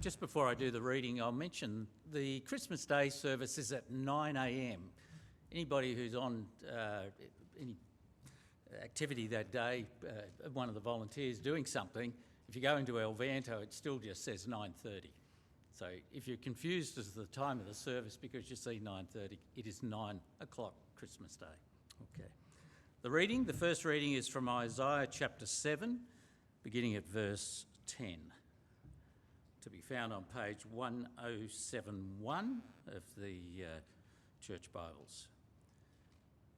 Just before I do the reading, I'll mention the Christmas Day service is at 9 a.m. Anybody who's on any activity that day, one of the volunteers doing something, if you go into Elvanto, it still just says 9:30. So if you're confused as to the time of the service because you see 9:30, it is 9 o'clock Christmas Day. Okay. The first reading is from Isaiah chapter 7, beginning at verse 10. To be found on page 1071 of the Church Bibles.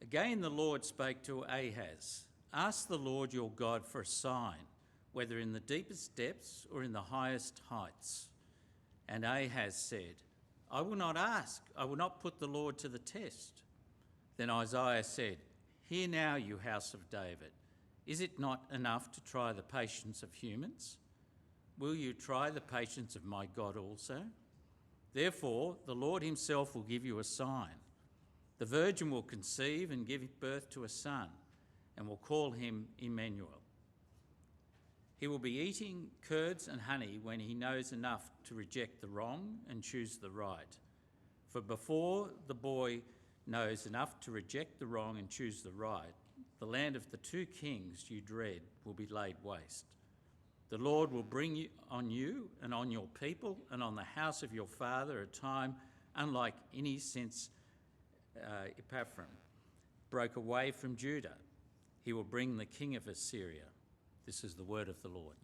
Again the Lord spake to Ahaz, "Ask the Lord your God for a sign, whether in the deepest depths or in the highest heights." And Ahaz said, "I will not ask, I will not put the Lord to the test." Then Isaiah said, "Hear now, you house of David, is it not enough to try the patience of humans? Will you try the patience of my God also? Therefore, the Lord himself will give you a sign. The virgin will conceive and give birth to a son, and will call him Emmanuel. He will be eating curds and honey when he knows enough to reject the wrong and choose the right. For before the boy knows enough to reject the wrong and choose the right, the land of the two kings you dread will be laid waste. The Lord will bring on you and on your people and on the house of your father a time unlike any since Epaphras broke away from Judah. He will bring the king of Assyria." This is the word of the Lord.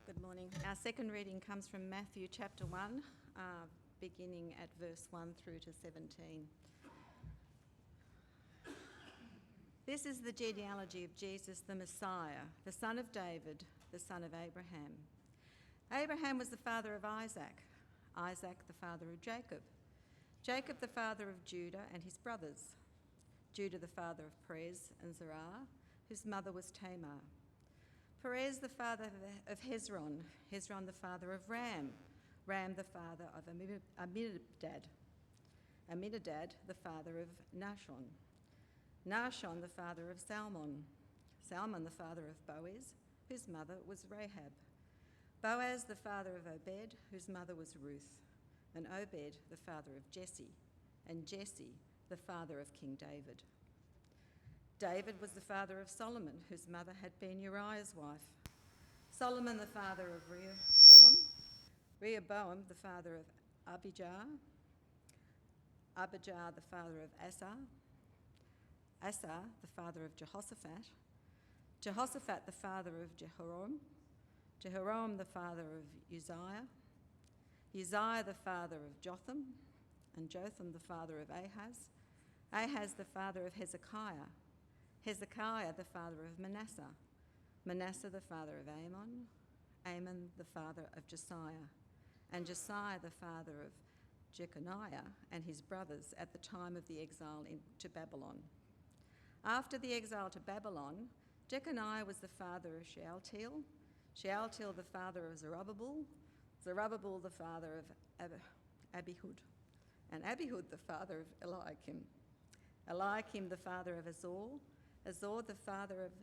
Good morning. Our second reading comes from Matthew chapter 1, beginning at verse 1 through to 17. This is the genealogy of Jesus the Messiah, the son of David, the son of Abraham. Abraham was the father of Isaac, Isaac the father of Jacob, Jacob the father of Judah and his brothers, Judah the father of Perez and Zerah, whose mother was Tamar, Perez the father of Hezron, Hezron the father of Ram, Ram the father of Amminadab, Amminadab the father of Nahshon, Nahshon the father of Salmon, Salmon the father of Boaz, whose mother was Rahab, Boaz the father of Obed, whose mother was Ruth, and Obed the father of Jesse, and Jesse the father of King David. David was the father of Solomon, whose mother had been Uriah's wife, Solomon the father of Rehoboam, Rehoboam the father of Abijah, Abijah the father of Asa, Asa the father of Jehoshaphat, Jehoshaphat the father of Jehoram, Jehoram the father of Uzziah, Uzziah the father of Jotham, and Jotham the father of Ahaz, Ahaz the father of Hezekiah, Hezekiah the father of Manasseh, Manasseh the father of Amon, Amon the father of Josiah, and Josiah the father of Jeconiah and his brothers at the time of the exile into Babylon. After the exile to Babylon, Jeconiah was the father of Shealtiel, Shealtiel the father of Zerubbabel, Zerubbabel the father of Abihud, and Abihud the father of Eliakim, Eliakim the father of Azor, Azor the father of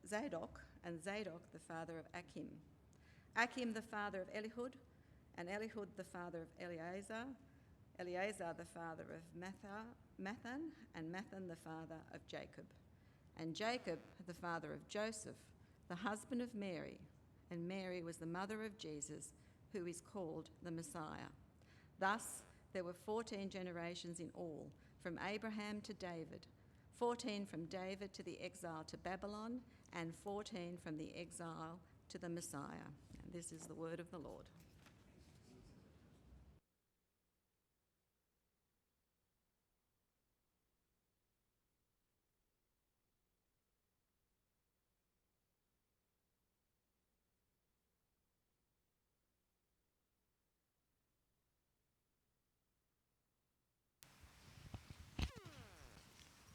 Zadok, and Zadok the father of Achim, Achim the father of Elihud, and Elihud the father of Eleazar, Eleazar the father of Mathan, and Mathan the father of Jacob, and Jacob the father of Joseph, the husband of Mary, and Mary was the mother of Jesus, who is called the Messiah. Thus there were 14 generations in all, from Abraham to David, 14 from David to the exile to Babylon, and 14 from the exile to the Messiah. And this is the word of the Lord.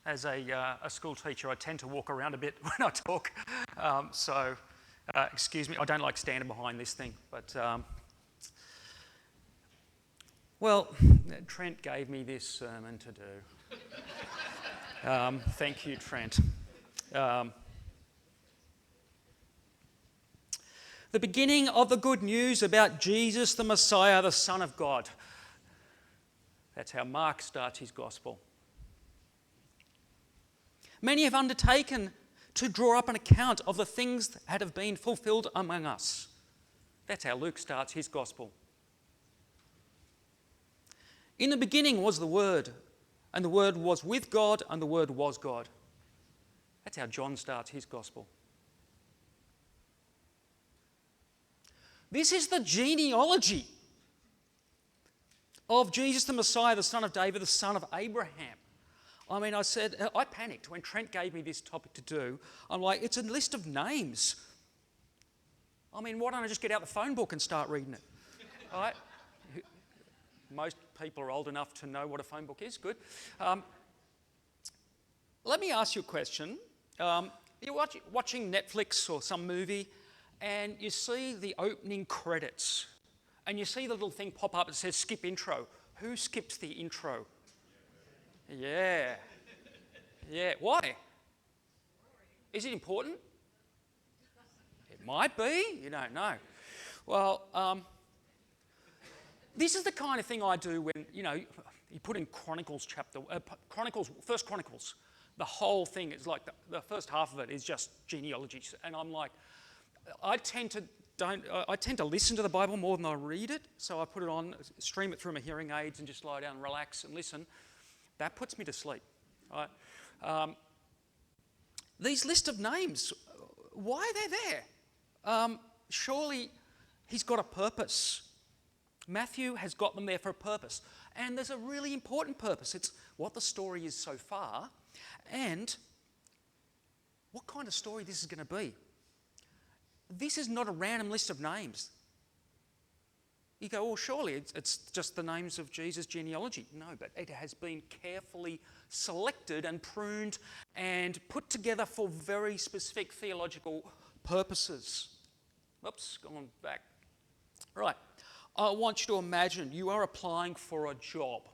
As a school teacher, I tend to walk around a bit when I talk, so excuse me, I don't like standing behind this thing, but well, Trent gave me this sermon to do. Thank you, Trent. The beginning of the good news about Jesus, the Messiah, the Son of God. That's how Mark starts his gospel. Many have undertaken to draw up an account of the things that have been fulfilled among us. That's how Luke starts his gospel. In the beginning was the Word, and the Word was with God, and the Word was God. That's how John starts his gospel. This is the genealogy of Jesus the Messiah, the son of David, the son of Abraham. I mean, I panicked when Trent gave me this topic to do. I'm like, it's a list of names. I mean, why don't I just get out the phone book and start reading it? All right? Most people are old enough to know what a phone book is. Good. Let me ask you a question. You're watching Netflix or some movie, and you see the opening credits, and you see the little thing pop up that says skip intro. Who skips the intro? Yeah. Yeah. Why? Is it important? It might be. You don't know. Well, this is the kind of thing I do when, you put in Chronicles First Chronicles. The whole thing is like the first half of it is just genealogies, and I'm like, I tend to listen to the Bible more than I read it, so I put it on, stream it through my hearing aids, and just lie down and relax and listen. That puts me to sleep. Right? These list of names, why are they there? Surely he's got a purpose. Matthew has got them there for a purpose, and there's a really important purpose. It's what the story is so far, and what kind of story this is going to be. This is not a random list of names. You go, well, surely it's just the names of Jesus' genealogy. No, but it has been carefully selected and pruned and put together for very specific theological purposes. Oops, gone back. Right. I want you to imagine you are applying for a job,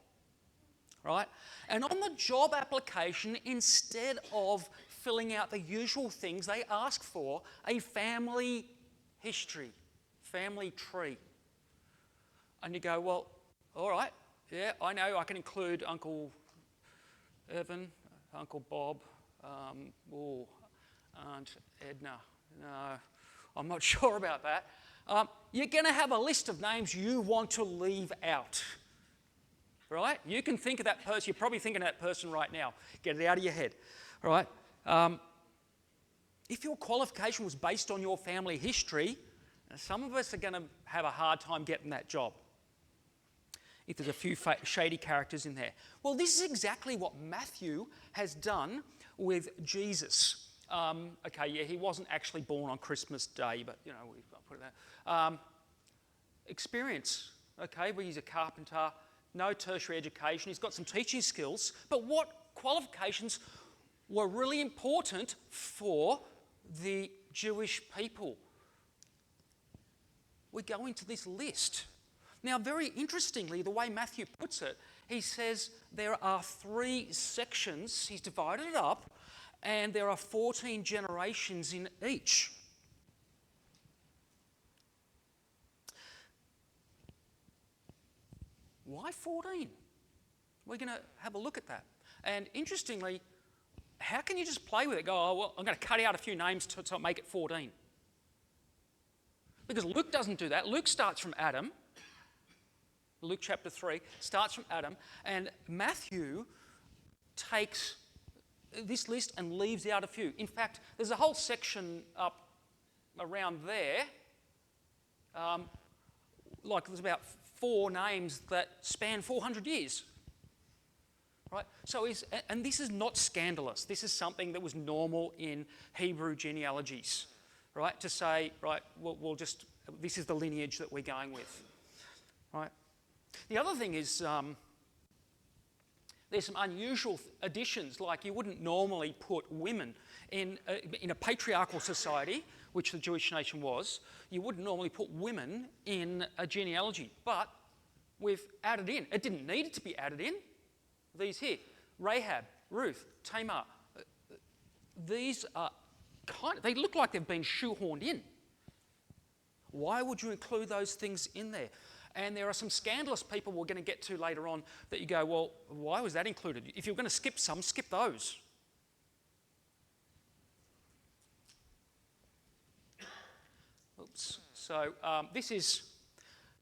right? And on the job application, instead of filling out the usual things, they ask for a family history, family tree. And you go, well, all right, yeah, I know I can include Uncle Evan, Uncle Bob, Aunt Edna. No, I'm not sure about that. You're going to have a list of names you want to leave out, right? You can think of that person. You're probably thinking of that person right now. Get it out of your head, right? If your qualification was based on your family history, some of us are going to have a hard time getting that job if there's a few shady characters in there. Well, this is exactly what Matthew has done with Jesus. Okay, yeah, he wasn't actually born on Christmas Day, but, we've got to put it there. Experience, okay, well, he's a carpenter, no tertiary education, he's got some teaching skills, but what qualifications were really important for the Jewish people? We go into this list. Now, very interestingly, the way Matthew puts it, he says there are 3 sections, he's divided it up, and there are 14 generations in each. Why 14? We're going to have a look at that. And interestingly, how can you just play with it? Go, oh, well, I'm going to cut out a few names to make it 14. Because Luke doesn't do that. Luke starts from Adam. Luke chapter 3 starts from Adam. And Matthew takes this list and leaves out a few. In fact, there's a whole section up around there. There's about 4 names that span 400 years. Right? And this is not scandalous. This is something that was normal in Hebrew genealogies. Right? To say, right, this is the lineage that we're going with. Right? The other thing is, there's some unusual additions, like you wouldn't normally put women in a patriarchal society, which the Jewish nation was. You wouldn't normally put women in a genealogy, but we've added in. It didn't need it to be added in. These here, Rahab, Ruth, Tamar. These are they look like they've been shoehorned in. Why would you include those things in there? And there are some scandalous people we're going to get to later on that you go, well, why was that included? If you're going to skip some, skip those. Oops. So this is,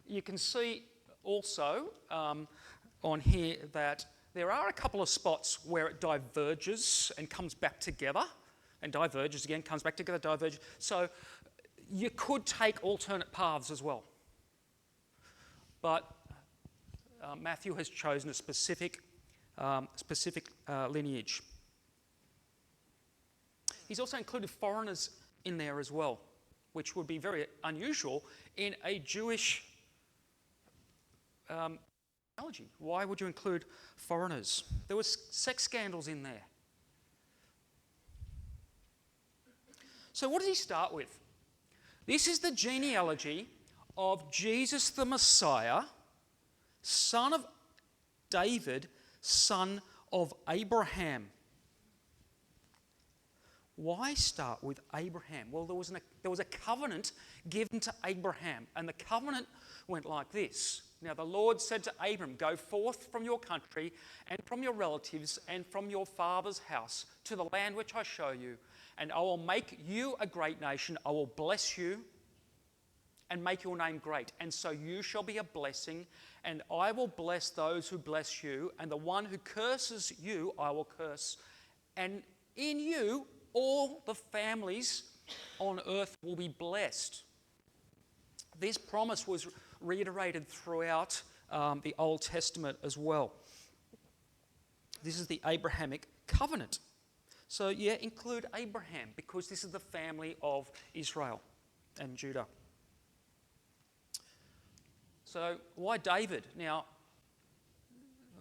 you can see also on here that there are a couple of spots where it diverges and comes back together, and diverges again, comes back together, diverges. So you could take alternate paths as well. But Matthew has chosen a specific lineage. He's also included foreigners in there as well, which would be very unusual in a Jewish analogy. Why would you include foreigners? There was sex scandals in there. So what does he start with? This is the genealogy of Jesus the Messiah, son of David, son of Abraham. Why start with Abraham? Well, there was a covenant given to Abraham, and the covenant went like this. Now the Lord said to Abram, go forth from your country and from your relatives and from your father's house to the land which I show you, and I will make you a great nation. I will bless you and make your name great, and so you shall be a blessing, and I will bless those who bless you, and the one who curses you I will curse, and in you all the families on earth will be blessed. This promise was reiterated throughout the Old Testament as well. This is the Abrahamic covenant. So yeah, include Abraham, because this is the family of Israel and Judah. So why David? Now,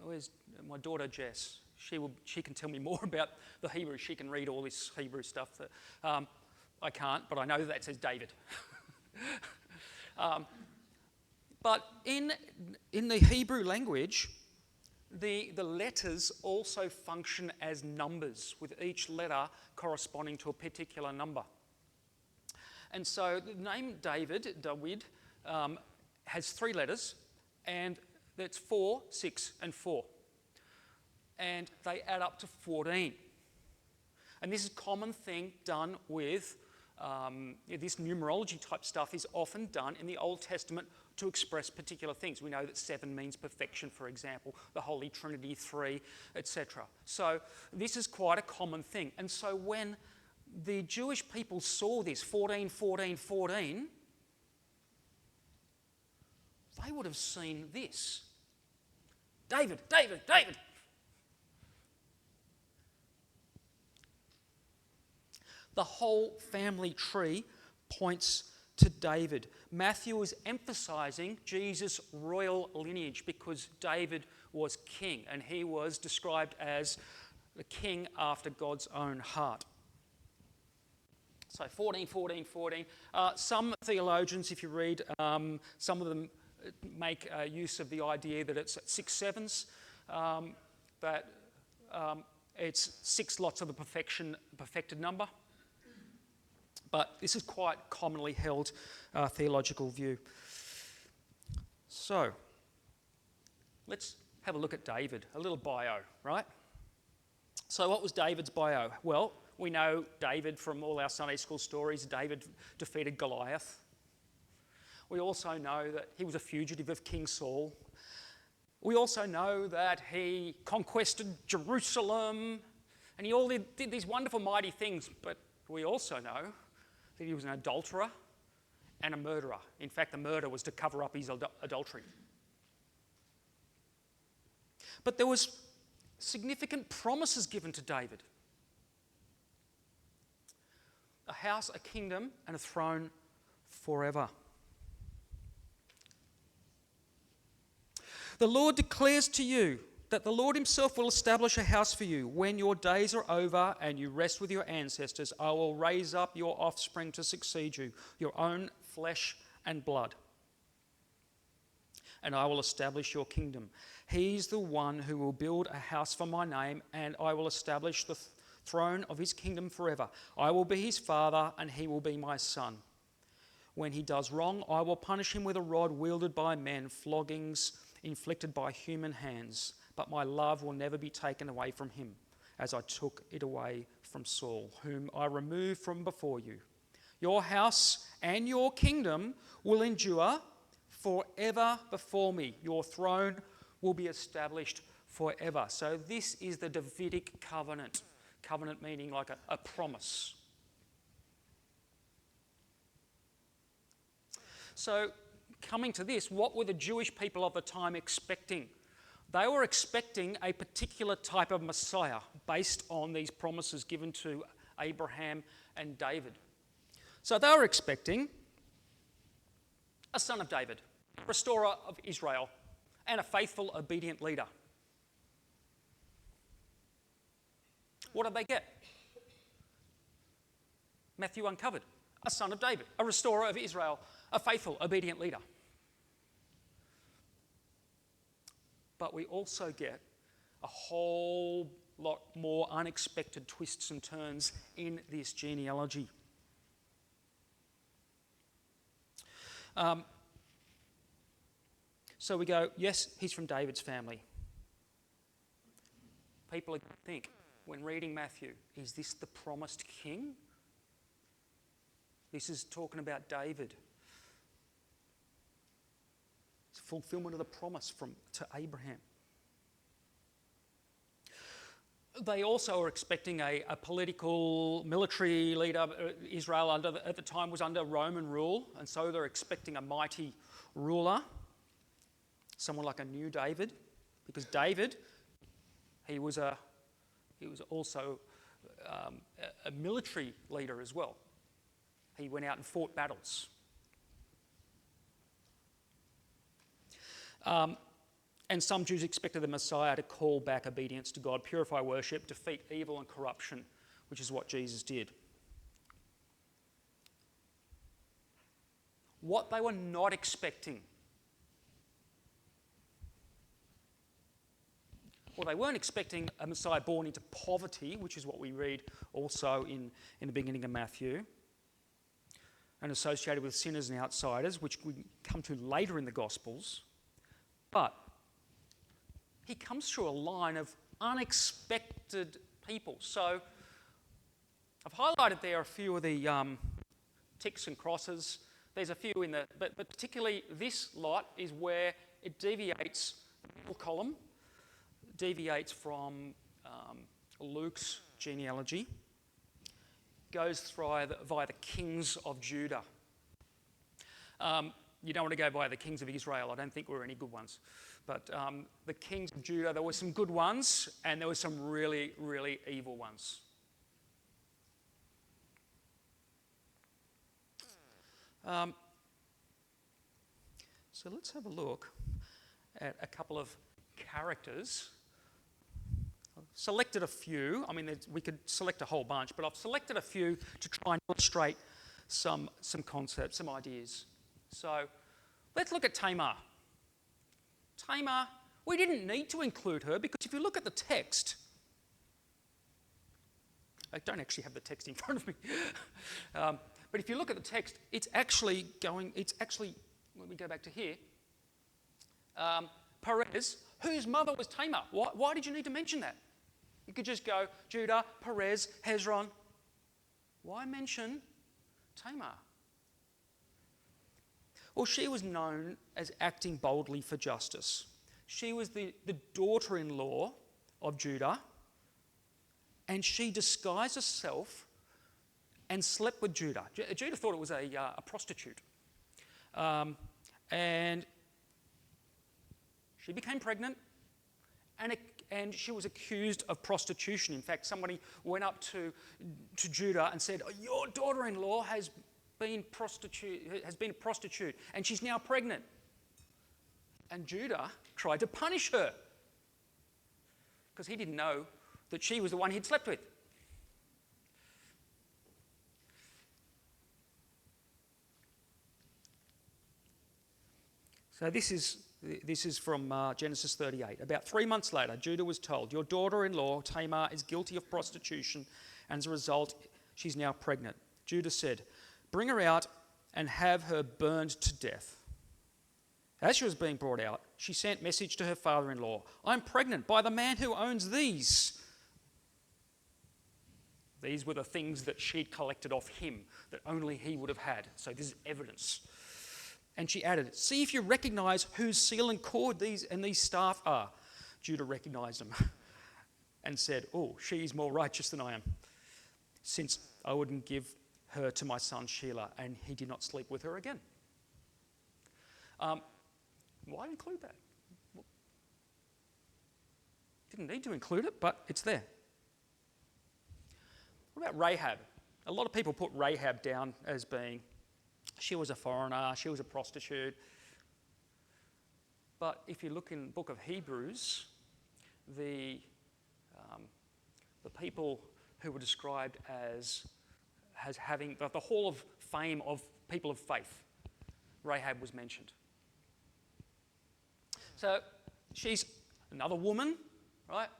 where's my daughter Jess? She can tell me more about the Hebrew. She can read all this Hebrew stuff. That, I can't, but I know that says David. But in the Hebrew language, the letters also function as numbers, with each letter corresponding to a particular number. And so the name David, has 3 letters, and that's 4, 6, and 4. And they add up to 14. And this is a common thing done with, this numerology type stuff is often done in the Old Testament to express particular things. We know that 7 means perfection, for example, the Holy Trinity, 3, etc. So this is quite a common thing. And so when the Jewish people saw this, 14, 14, 14, they would have seen this. David, David, David. The whole family tree points to David. Matthew is emphasising Jesus' royal lineage because David was king, and he was described as the king after God's own heart. So 14, 14, 14. Some theologians, if you read, some of them make use of the idea that it's 6 sevens, that it's 6 lots of the perfected number. But this is quite commonly held theological view. So, let's have a look at David, a little bio, right? So what was David's bio? Well, we know David from all our Sunday school stories. David defeated Goliath. We also know that he was a fugitive of King Saul. We also know that he conquered Jerusalem, and he all did these wonderful, mighty things, but we also know that he was an adulterer and a murderer. In fact, the murder was to cover up his adultery. But there was significant promises given to David. A house, a kingdom, and a throne forever. The Lord declares to you that the Lord himself will establish a house for you. When your days are over and you rest with your ancestors, I will raise up your offspring to succeed you, your own flesh and blood. And I will establish your kingdom. He's the one who will build a house for my name, and I will establish the throne of his kingdom forever. I will be his father, and he will be my son. When he does wrong, I will punish him with a rod wielded by men, floggings inflicted by human hands. But my love will never be taken away from him, as I took it away from Saul, whom I removed from before you. Your house and your kingdom will endure forever before me. Your throne will be established forever. So this is the Davidic covenant. Covenant meaning like a promise. So coming to this, what were the Jewish people of the time expecting? They were expecting a particular type of Messiah based on these promises given to Abraham and David. So they were expecting a son of David, a restorer of Israel, and a faithful, obedient leader. What did they get? Matthew uncovered. A son of David, a restorer of Israel, a faithful, obedient leader. But we also get a whole lot more unexpected twists and turns in this genealogy. So we go, yes, he's from David's family. People think, when reading Matthew, is this the promised king? This is talking about David. It's a fulfillment of the promise to Abraham. They also are expecting a political, military leader. Israel at the time was under Roman rule, and so they're expecting a mighty ruler, someone like a new David, because David, he was also a military leader as well. He went out and fought battles. And some Jews expected the Messiah to call back obedience to God, purify worship, defeat evil and corruption, which is what Jesus did. What they were not expecting, well, they weren't expecting a Messiah born into poverty, which is what we read also in the beginning of Matthew, and associated with sinners and outsiders, which we come to later in the Gospels. But he comes through a line of unexpected people. So I've highlighted there a few of the ticks and crosses. There's a few in the, but particularly this lot is where it deviates, the middle column deviates from Luke's genealogy, goes via the kings of Judah. You don't want to go by the kings of Israel. I don't think there were any good ones. But the kings of Judah, there were some good ones, and there were some really, really evil ones. So let's have a look at a couple of characters. I've selected a few. I mean, we could select a whole bunch, but I've selected a few to try and illustrate some concepts, some ideas. So let's look at Tamar. Tamar, we didn't need to include her because if you look at the text, I don't actually have the text in front of me, but if you look at the text, it's actually, let me go back to here, Perez, whose mother was Tamar. Why did you need to mention that? You could just go Judah, Perez, Hezron. Why mention Tamar? Well, she was known as acting boldly for justice. She was the daughter-in-law of Judah, and she disguised herself and slept with Judah. Judah thought it was a prostitute. And she became pregnant, and she was accused of prostitution. In fact, somebody went up to Judah and said, "Your daughter-in-law has been a prostitute, and she's now pregnant." And Judah tried to punish her because he didn't know that she was the one he'd slept with. So this is from Genesis 38. About 3 months later, Judah was told, "Your daughter-in-law, Tamar, is guilty of prostitution, and as a result, she's now pregnant." Judah said, "Bring her out and have her burned to death." As she was being brought out, she sent message to her father-in-law, "I'm pregnant by the man who owns these." These were the things that she'd collected off him, that only he would have had. So this is evidence. And she added, "See if you recognize whose seal and cord these staff are." Judah recognized them and said, "Oh, she's more righteous than I am, since I wouldn't give her to my son Sheila," and he did not sleep with her again. Why include that? Didn't need to include it, but it's there. What about Rahab? A lot of people put Rahab down as being, she was a foreigner, she was a prostitute. But if you look in the book of Hebrews, the people who were described as having the hall of fame of people of faith, Rahab was mentioned. So she's another woman, right?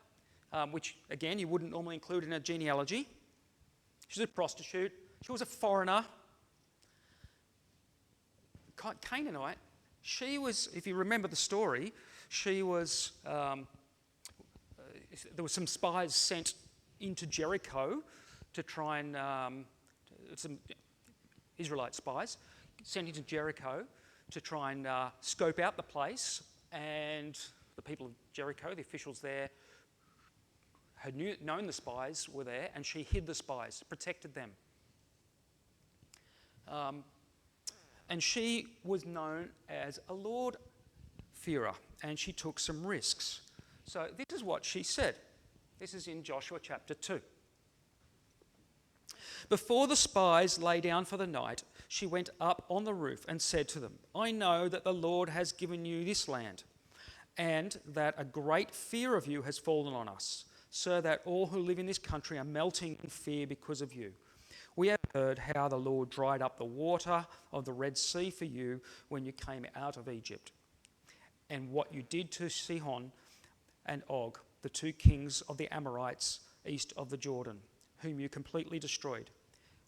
Which, again, you wouldn't normally include in a genealogy. She's a prostitute. She was a foreigner. Canaanite. She was, if you remember the story, she was, there were some spies sent into Jericho to try and, some Israelite spies sent into Jericho to try and scope out the place, and the people of Jericho, the officials there, had known the spies were there, and she hid the spies, protected them. And she was known as a Lord-fearer, and she took some risks. So this is what she said. This is in Joshua chapter 2. "Before the spies lay down for the night, she went up on the roof and said to them, 'I know that the Lord has given you this land, and that a great fear of you has fallen on us, so that all who live in this country are melting in fear because of you. We have heard how the Lord dried up the water of the Red Sea for you when you came out of Egypt, and what you did to Sihon and Og, the two kings of the Amorites east of the Jordan, whom you completely destroyed.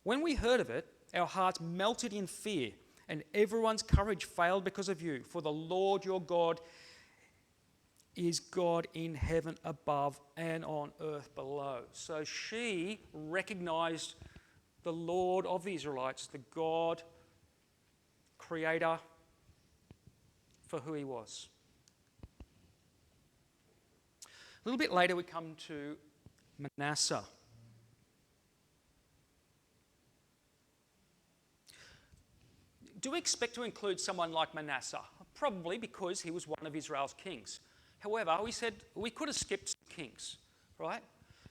When we heard of it, our hearts melted in fear, and everyone's courage failed because of you. For the Lord your God is God in heaven above and on earth below.'" So she recognized the Lord of the Israelites, the God, creator, for who he was. A little bit later we come to Manasseh. Do we expect to include someone like Manasseh? Probably, because he was one of Israel's kings. However, we said we could have skipped some kings, right?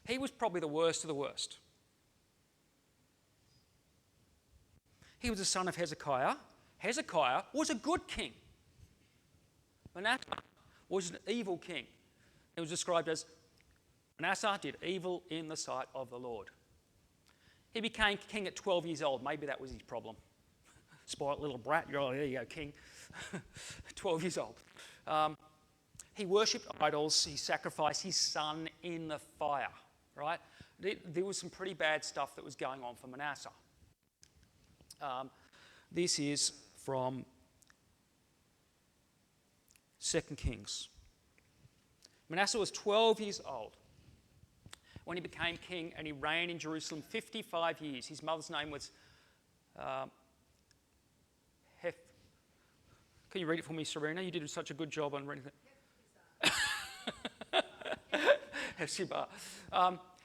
He was probably the worst of the worst. He was the son of Hezekiah. Hezekiah was a good king. Manasseh was an evil king. It was described as, Manasseh did evil in the sight of the Lord. He became king at 12 years old. Maybe that was his problem. Spoiled little brat. Oh, there you go, king. 12 years old. He worshipped idols. He sacrificed his son in the fire, right? There was some pretty bad stuff that was going on for Manasseh. This is from 2 Kings. Manasseh was 12 years old when he became king, and he reigned in Jerusalem 55 years. His mother's name was Can you read it for me, Serena? You did such a good job on reading it. Hephzibah.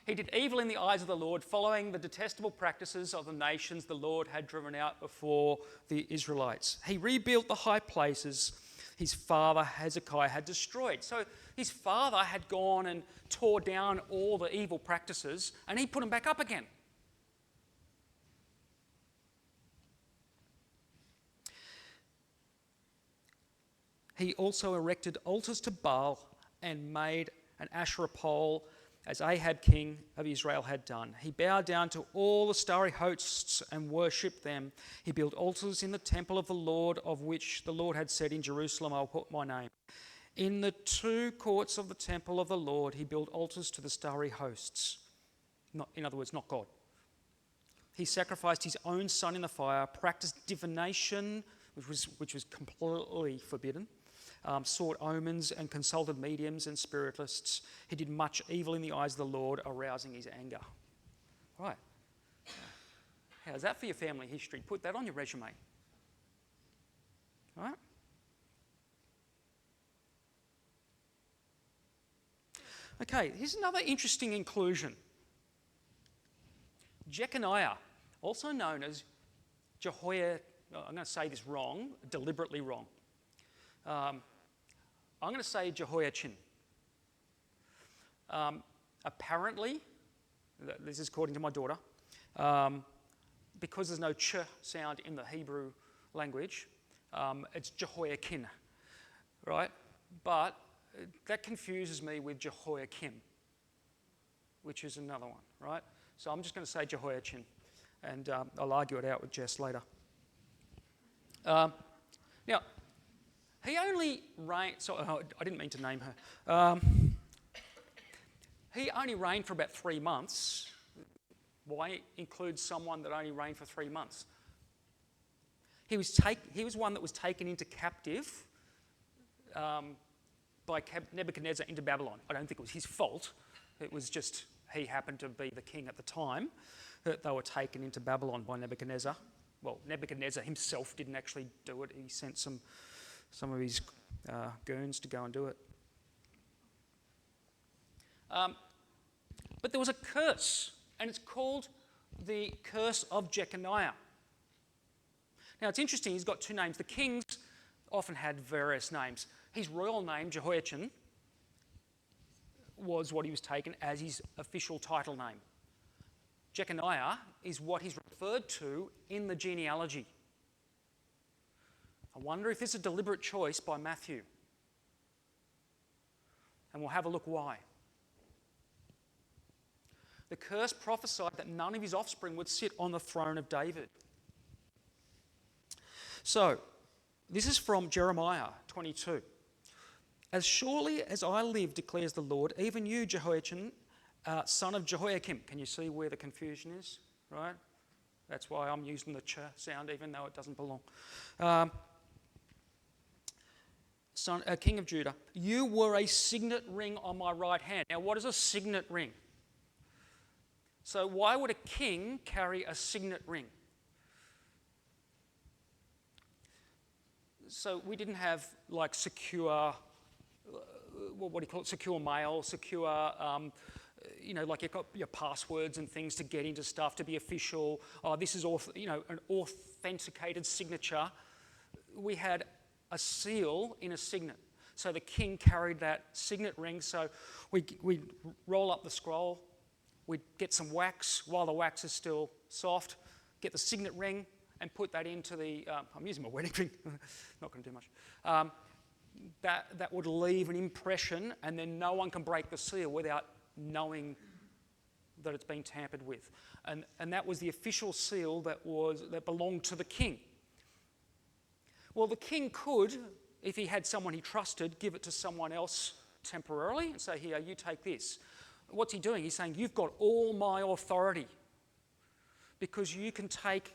He did evil in the eyes of the Lord, following the detestable practices of the nations the Lord had driven out before the Israelites. He rebuilt the high places his father Hezekiah had destroyed. So his father had gone and tore down all the evil practices, and he put them back up again. He also erected altars to Baal and made an Asherah pole as Ahab king of Israel had done. He bowed down to all the starry hosts and worshipped them. He built altars in the temple of the Lord, of which the Lord had said, in Jerusalem I'll put my name. In the two courts of the temple of the Lord he built altars to the starry hosts. In other words, not God. He sacrificed his own son in the fire, practiced divination, which was completely forbidden, sought omens and consulted mediums and spiritists. He did much evil in the eyes of the Lord, arousing his anger. Right. How's that for your family history? Put that on your resume. Right? Okay, here's another interesting inclusion. Jeconiah, also known as Jehoiachin. I'm going to say this wrong, deliberately wrong. I'm going to say Jehoiachin. Apparently, this is according to my daughter, because there's no ch sound in the Hebrew language, it's Jehoiachin, right? But that confuses me with Jehoiakim, which is another one, right? So I'm just going to say Jehoiachin, and I'll argue it out with Jess later. Now, he only reigned, I didn't mean to name her. He only reigned for about 3 months. Why include someone that only reigned for 3 months? He was one that was taken into captive by Nebuchadnezzar into Babylon. I don't think it was his fault. It was just he happened to be the king at the time that they were taken into Babylon by Nebuchadnezzar. Well, Nebuchadnezzar himself didn't actually do it. He sent some of his goons to go and do it. But there was a curse, and it's called the curse of Jeconiah. Now, it's interesting, he's got 2 names. The kings often had various names. His royal name, Jehoiachin, was what he was taken as his official title name. Jeconiah is what he's referred to in the genealogy. I wonder if this is a deliberate choice by Matthew. And we'll have a look why. The curse prophesied that none of his offspring would sit on the throne of David. So, this is from Jeremiah 22. As surely as I live, declares the Lord, even you, Jehoiachin, son of Jehoiakim. Can you see where the confusion is? Right? That's why I'm using the ch sound, even though it doesn't belong. King of Judah, you were a signet ring on my right hand. Now, what is a signet ring? So why would a king carry a signet ring? So we didn't have like secure, what do you call it, secure mail, secure, like you've got your passwords and things to get into stuff, to be official. Oh, this is, an authenticated signature. We had a seal in a signet. So the king carried that signet ring. So we'd roll up the scroll. We'd get some wax while the wax is still soft, get the signet ring and put that into the, I'm using my wedding ring, not going to do much. That would leave an impression, and then no one can break the seal without knowing that it's been tampered with. And that was the official seal that belonged to the king. Well, the king could, if he had someone he trusted, give it to someone else temporarily and say, here, you take this. What's he doing? He's saying, you've got all my authority because you can take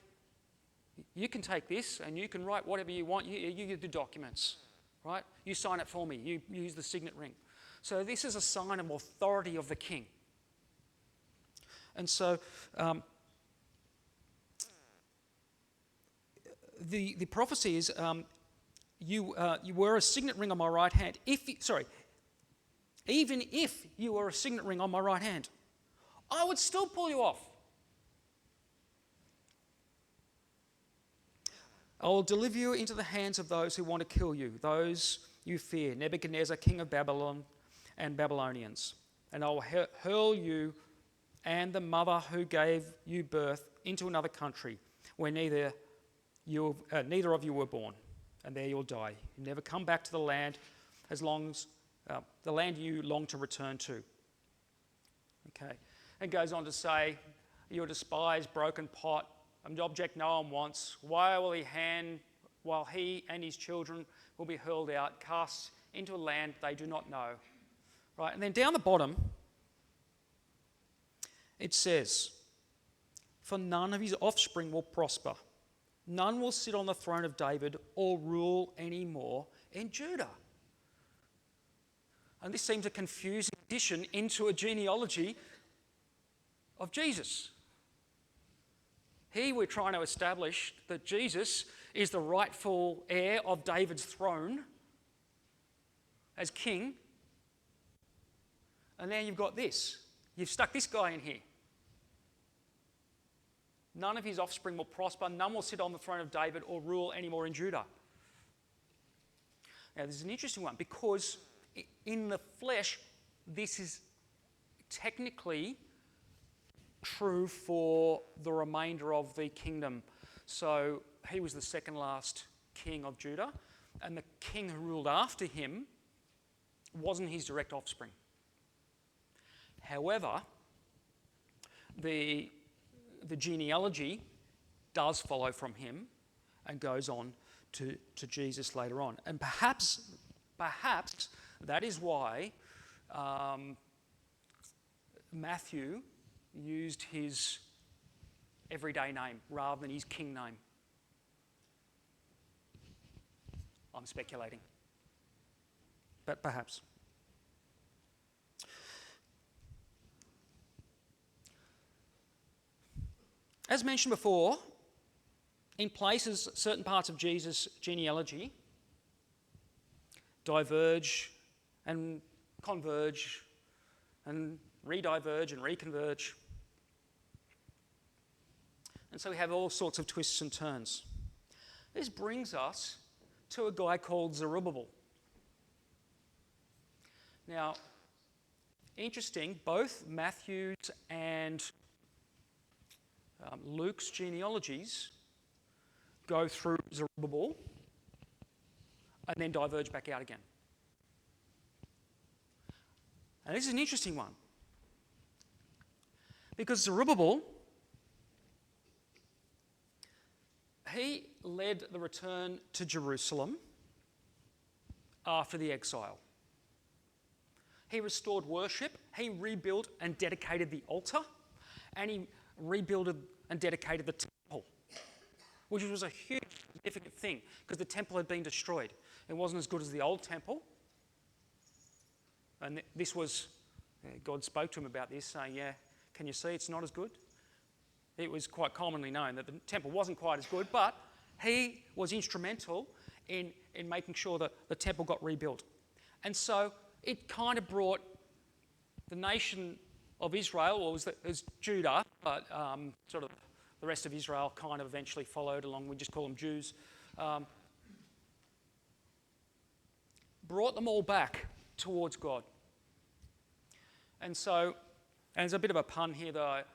this and you can write whatever you want. You get the documents, right? You sign it for me. You use the signet ring. So this is a sign of authority of the king. And so the prophecy is, you were a signet ring on my right hand. Even if you were a signet ring on my right hand, I would still pull you off. I will deliver you into the hands of those who want to kill you, those you fear, Nebuchadnezzar, king of Babylon and Babylonians. And I will hurl you and the mother who gave you birth into another country where neither of you were born, and there you'll die. You never come back to the land as long as the land you long to return to. Okay. And goes on to say, "You're a despised, broken pot, an object no one wants. Why will while he and his children will be hurled out, cast into a land they do not know." Right, and then down the bottom, it says, "For none of his offspring will prosper. None will sit on the throne of David or rule anymore in Judah." And this seems a confusing addition into a genealogy of Jesus. Here we're trying to establish that Jesus is the rightful heir of David's throne as king. And now you've got this. You've stuck this guy in here. None of his offspring will prosper. None will sit on the throne of David or rule anymore in Judah. Now, this is an interesting one because in the flesh, this is technically true for the remainder of the kingdom. So he was the second last king of Judah, and the king who ruled after him wasn't his direct offspring. However, the genealogy does follow from him and goes on to Jesus later on. And perhaps that is why Matthew used his everyday name rather than his king name. I'm speculating, but perhaps. As mentioned before, in places, certain parts of Jesus' genealogy diverge and converge and rediverge and reconverge. And so we have all sorts of twists and turns. This brings us to a guy called Zerubbabel. Now, interesting, both Matthew's and Luke's genealogies go through Zerubbabel and then diverge back out again. And this is an interesting one because Zerubbabel, he led the return to Jerusalem after the exile. He restored worship, he rebuilt and dedicated the altar, and he rebuilt and dedicated the temple, which was a huge, significant thing because the temple had been destroyed. It wasn't as good as the old temple. And this was, God spoke to him about this, saying, "Yeah, can you see it's not as good?" It was quite commonly known that the temple wasn't quite as good, but he was instrumental in making sure that the temple got rebuilt. And so it kind of brought the nation of Israel, or it was Judah, but sort of the rest of Israel kind of eventually followed along. We just call them Jews. Brought them all back towards God. And so, and there's a bit of a pun here that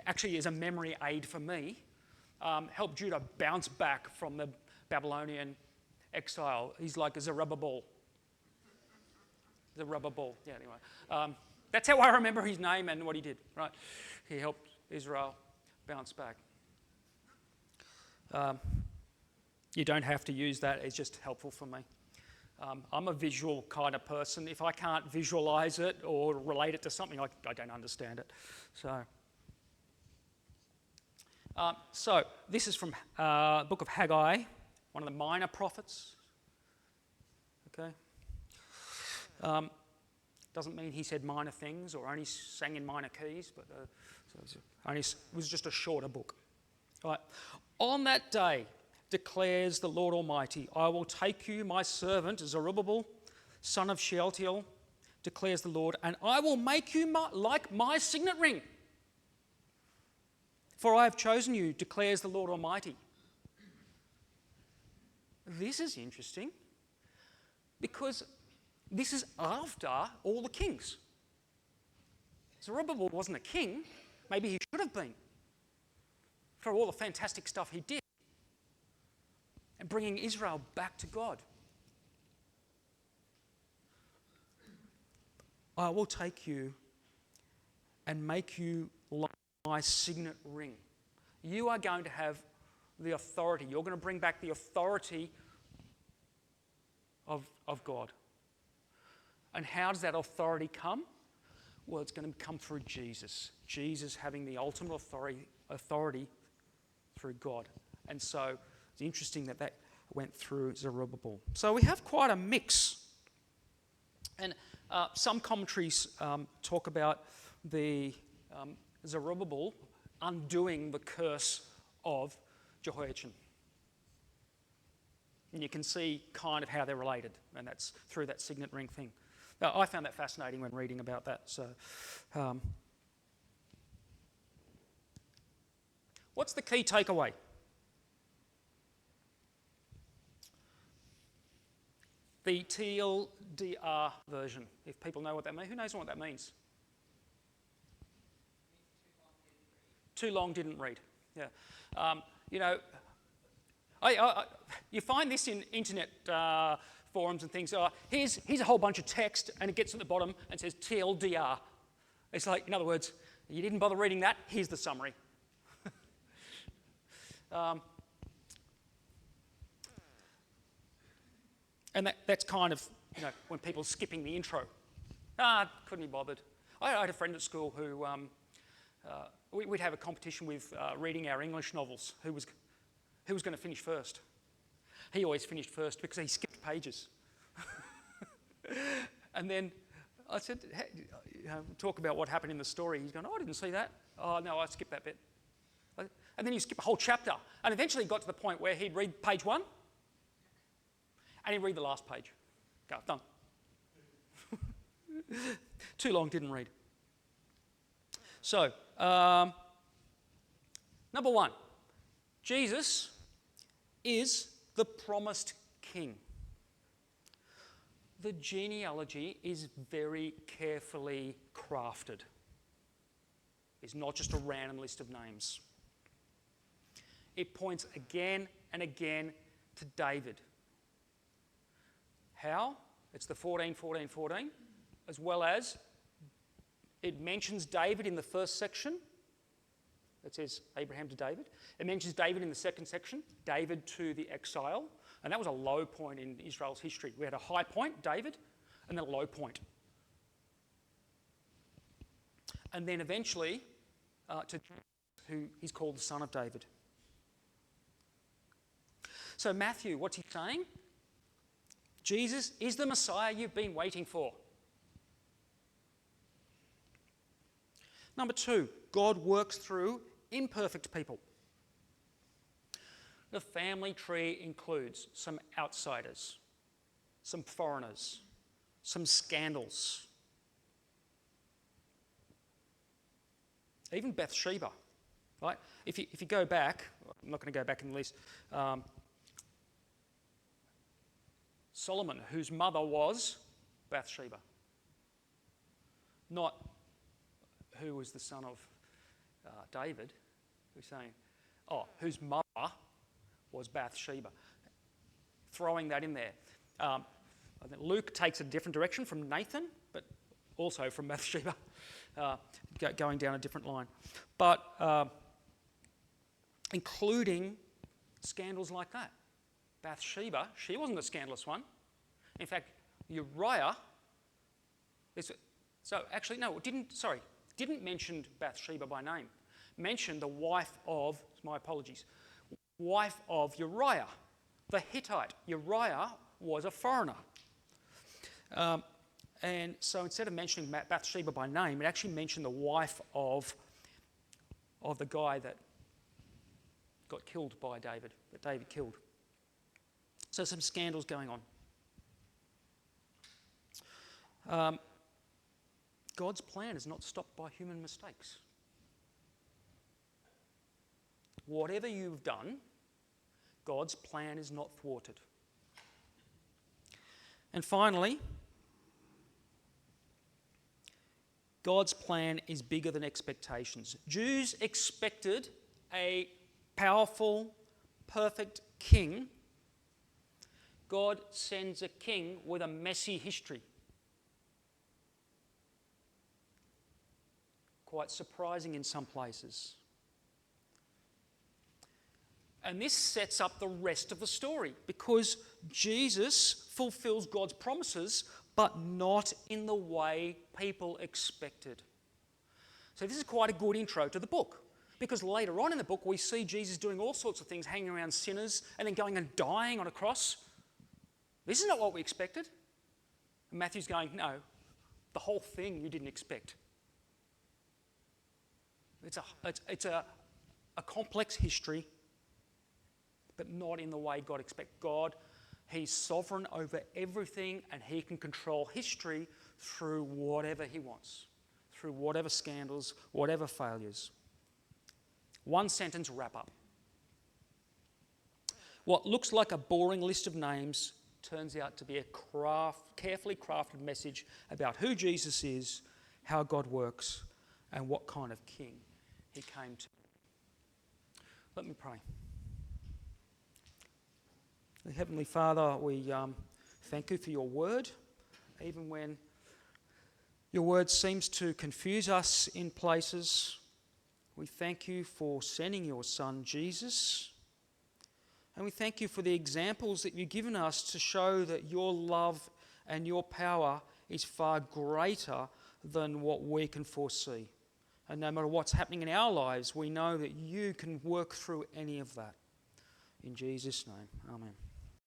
actually is a memory aid for me, helped Judah bounce back from the Babylonian exile. He's like a Zerubbabel. Zerubbabel, yeah, anyway. That's how I remember his name and what he did, right? He helped Israel bounce back. You don't have to use that, it's just helpful for me. I'm a visual kind of person. If I can't visualize it or relate it to something, I don't understand it. So this is from the book of Haggai, one of the minor prophets. Okay. Doesn't mean he said minor things or only sang in minor keys, but it was just a shorter book. All right. On that day, declares the Lord Almighty, I will take you, my servant Zerubbabel, son of Shealtiel, declares the Lord, and I will make you like my signet ring. For I have chosen you, declares the Lord Almighty. This is interesting because this is after all the kings. Zerubbabel wasn't a king. Maybe he should have been for all the fantastic stuff he did and bringing Israel back to God. I will take you and make you like my signet ring. You are going to have the authority. You're going to bring back the authority of God. And how does that authority come? Well, it's going to come through Jesus. Jesus having the ultimate authority through God. And so it's interesting that went through Zerubbabel. So we have quite a mix. And some commentaries talk about the Zerubbabel undoing the curse of Jehoiachin. And you can see kind of how they're related, and that's through that signet ring thing. Now, I found that fascinating when reading about that. So, what's the key takeaway? The TLDR version, if people know what that means. Who knows what that means? Too long, didn't read. Yeah. You know, you find this in internet forums and things. Here's a whole bunch of text, and it gets at the bottom and says TLDR. It's like, in other words, you didn't bother reading that, here's the summary. And that's kind of, you know, when people are skipping the intro. Couldn't be bothered. I had a friend at school who, we'd have a competition with reading our English novels. Who was going to finish first? He always finished first because he skipped pages. And then I said, hey, talk about what happened in the story. He's going, I didn't see that. Oh, no, I skipped that bit. And then you skip a whole chapter. And eventually got to the point where he'd read page 1 and he'd read the last page. Go, done. Too long, didn't read. So, number 1, Jesus is the promised king. The genealogy is very carefully crafted. It's not just a random list of names. It points again and again to David. How? It's the 14, 14, 14, as well as it mentions David in the first section. It says Abraham to David. It mentions David in the second section, David to the exile. And that was a low point in Israel's history. We had a high point, David, and then a low point. And then eventually to who he's called the son of David. So Matthew, what's he saying? Jesus is the Messiah you've been waiting for. Number 2, God works through imperfect people. The family tree includes some outsiders, some foreigners, some scandals. Even Bathsheba, right? If you go back, I'm not going to go back in the list, Solomon, whose mother was Bathsheba. Not who was the son of David, who's saying, whose mother was Bathsheba. Throwing that in there. I think Luke takes a different direction from Nathan, but also from Bathsheba, going down a different line. But including scandals like that. Bathsheba, she wasn't the scandalous one. In fact, Uriah, didn't mention Bathsheba by name. Mentioned the wife of Uriah, the Hittite. Uriah was a foreigner. And so instead of mentioning Bathsheba by name, it actually mentioned the wife of the guy that got killed by David, that David killed. So some scandals going on. God's plan is not stopped by human mistakes. Whatever you've done, God's plan is not thwarted. And finally, God's plan is bigger than expectations. Jews expected a powerful, perfect king. God sends a king with a messy history. quite surprising in some places. And this sets up the rest of the story, because Jesus fulfills God's promises, but not in the way people expected. So this is quite a good intro to the book, because later on in the book we see Jesus doing all sorts of things, hanging around sinners and then going and dying on a cross. This is not what we expected. And Matthew's going, no, the whole thing you didn't expect. It's a complex history, but not in the way God expects. God, he's sovereign over everything, and he can control history through whatever he wants, through whatever scandals, whatever failures. One sentence wrap up. What looks like a boring list of names turns out to be a carefully crafted message about who Jesus is, how God works, and what kind of king he came to. Let me pray. Heavenly Father, we thank you for your word, even when your word seems to confuse us in places. We thank you for sending your Son, Jesus. And we thank you for the examples that you've given us to show that your love and your power is far greater than what we can foresee. And no matter what's happening in our lives, we know that you can work through any of that. In Jesus' name, amen.